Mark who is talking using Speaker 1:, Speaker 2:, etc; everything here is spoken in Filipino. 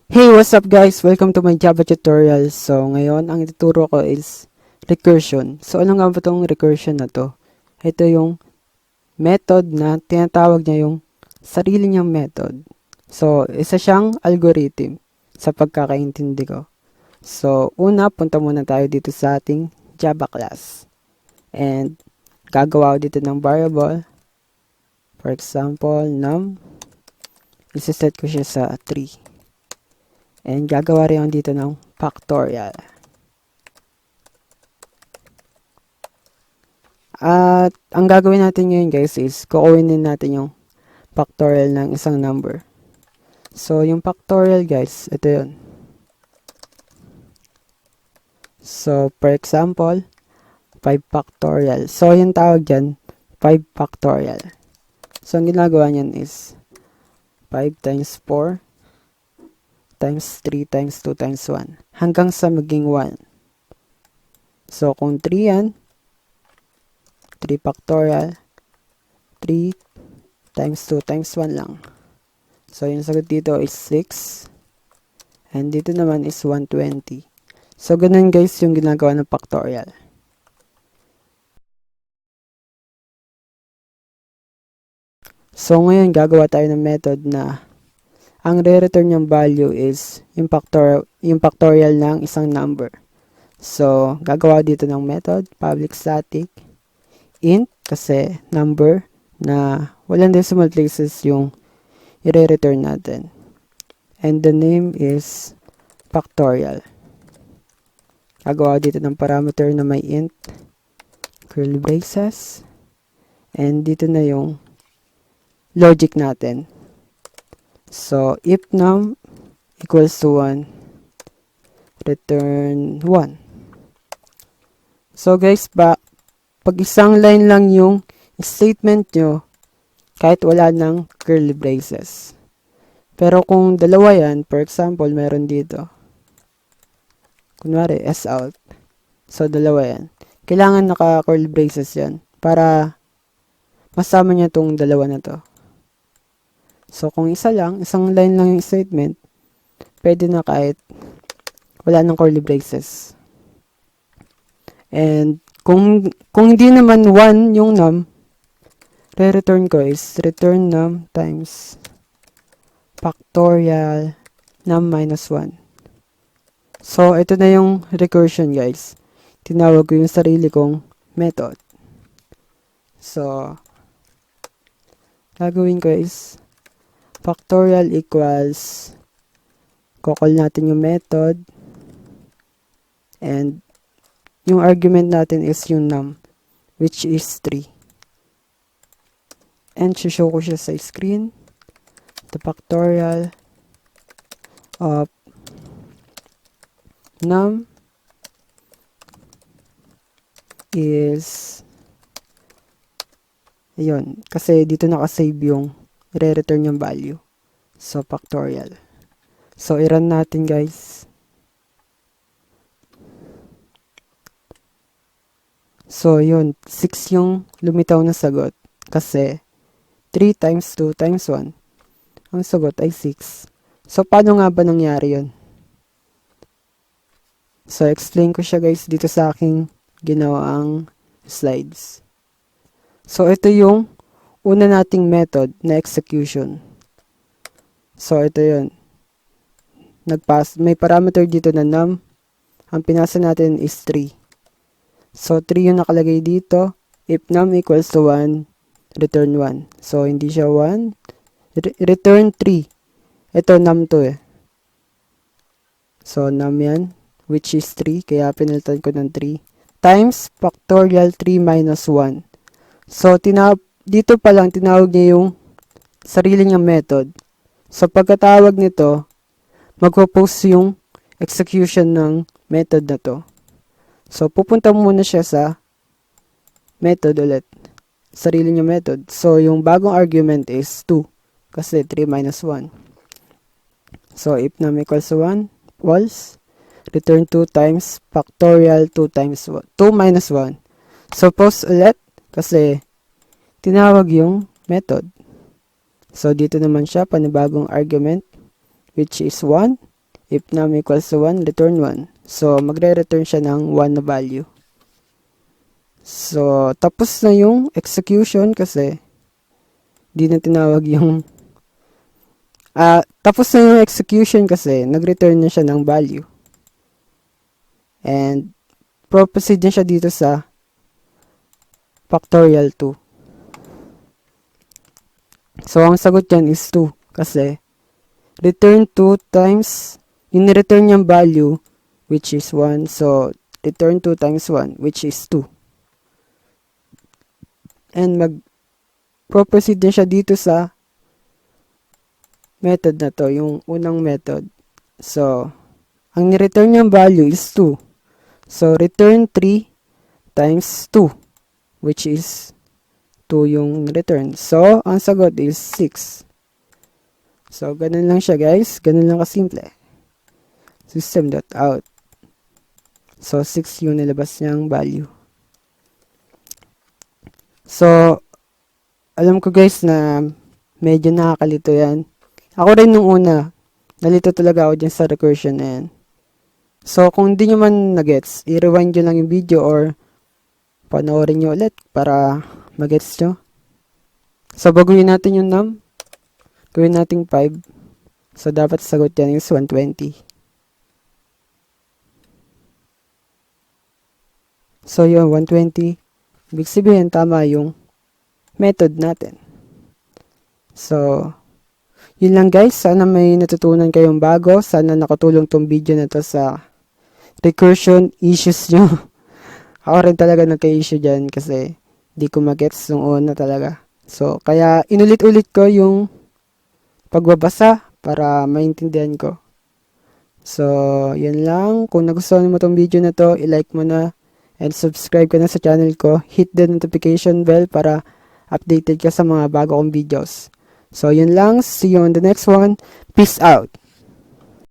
Speaker 1: Hey, what's up guys? Welcome to my Java tutorial. So, ngayon, ang ituturo ko is recursion. So, ano nga ba itong recursion na to? Ito yung method na tinatawag niya yung sarili niyang method. So, isa siyang algorithm sa pagkakaintindi ko. So, una, punta muna tayo dito sa ating Java class. And, gagawa ko dito ng variable. For example, num. Isa-set ko siya sa 3. And gagawa rin dito ng factorial. At ang gagawin natin ngayon guys is kukunin natin yung factorial ng isang number. So yung factorial guys, ito yun. So for example, 5 factorial. So yung tawag dyan, 5 factorial. So ang ginagawa niyan is 5 times 4 times 3 times 2 times 1 hanggang sa maging 1. So, kung 3 yan, 3 factorial, 3 times 2 times 1 lang. So, yung sagot dito is 6. And dito naman is 120. So, ganun guys yung ginagawa ng factorial. So, ngayon gagawa tayo ng method na ang re-return niyang value is yung factorial ng isang number. So, gagawa dito ng method, public static, int, kasi number na walang decimal places yung i-return natin. And the name is factorial. Gagawa dito ng parameter na may int, curly braces, and dito na yung logic natin. So, if num equals to 1, return 1. So, guys, pag isang line lang yung statement nyo, kahit wala ng curly braces. Pero kung dalawa yan, for example, meron dito. Kunwari, S out. So, dalawa yan. Kailangan naka-curly braces yan para masama niya tong dalawa na to. So, kung isa lang, isang line lang yung statement, pwede na kahit wala ng curly braces. And, kung hindi naman 1 yung num, re-return ko is return num times factorial num minus 1. So, ito na yung recursion guys. Tinawag ko yung sarili kong method. So, gagawin ko is factorial equals, kukol natin yung method, and yung argument natin is yung num, which is 3. And show ko siya sa screen. The factorial of num is, ayun, kasi dito nakasave yung re-return yung value. So, factorial. So, i-run natin guys. So, yun. 6 yung lumitaw na sagot. Kasi, 3 times 2 times 1. Ang sagot ay 6. So, paano nga ba nangyari yun? So, explain ko siya guys dito sa aking ginawaang slides. So, ito yung una nating method na execution. So, ito yun. May parameter dito na num. Ang pinasa natin is 3. So, 3 yung nakalagay dito. If num equals to 1, return 1. So, hindi siya 1. Return 3. Ito, num to eh. So, num yan, which is 3. Kaya pinalitan ko ng 3. Times factorial 3 minus 1. So, dito pa lang tinawag niya yung sarili niyang method. So, pagkatawag nito, magpo-post yung execution ng method na to. So, pupunta muna siya sa method ulit. Sarili niya method. So, yung bagong argument is 2. Kasi 3 minus 1. So, if num equals 1, false. Return 2 times factorial 2 times 1. 2 minus 1. So, post ulit. Kasi, tinawag yung method. So, dito naman siya, panibagong argument, which is 1. If num equals to 1, return 1. So, magre-return siya ng 1 na value. So, tapos na yung execution kasi di na tinawag yung tapos na yung execution kasi nag-return na siya ng value. And proceed na siya dito sa factorial 2. So, ang sagot yan is 2 kasi return 2 times yung return niyang value which is 1. So, return 2 times 1 which is 2. And mag-proceed din siya dito sa method na to, yung unang method. So, ang ni-return niyang value is 2. So, return 3 times 2 which is 2 yung return. So, ang sagot is 6. So, ganun lang siya guys. Ganun lang kasimple. System.out. So, 6 yung nilabas niyang value. So, alam ko guys na medyo nakakalito yan. Ako rin nung una, nalito talaga ako dyan sa recursion na yan. So, kung hindi nyo man nagets, i-rewind nyo lang yung video or panoorin nyo ulit para magets nyo. So, baguhin natin yung num. Gawin natin 5. So, dapat sagot yan is 120. So, yun, 120. Ibig sabihin, tama yung method natin. So, yun lang guys. Sana may natutunan kayong bago. Sana nakatulong tong video na to sa recursion issues nyo. Ako rin talaga nagka-issue dyan kasi di ko magets nung una talaga. So, kaya inulit-ulit ko yung pagbabasa para maintindihan ko. So, yun lang. Kung nagustuhan mo tong video na to, i-like mo na and subscribe ka na sa channel ko. Hit the notification bell para updated ka sa mga bago kong videos. So, yun lang. See you on the next one. Peace out.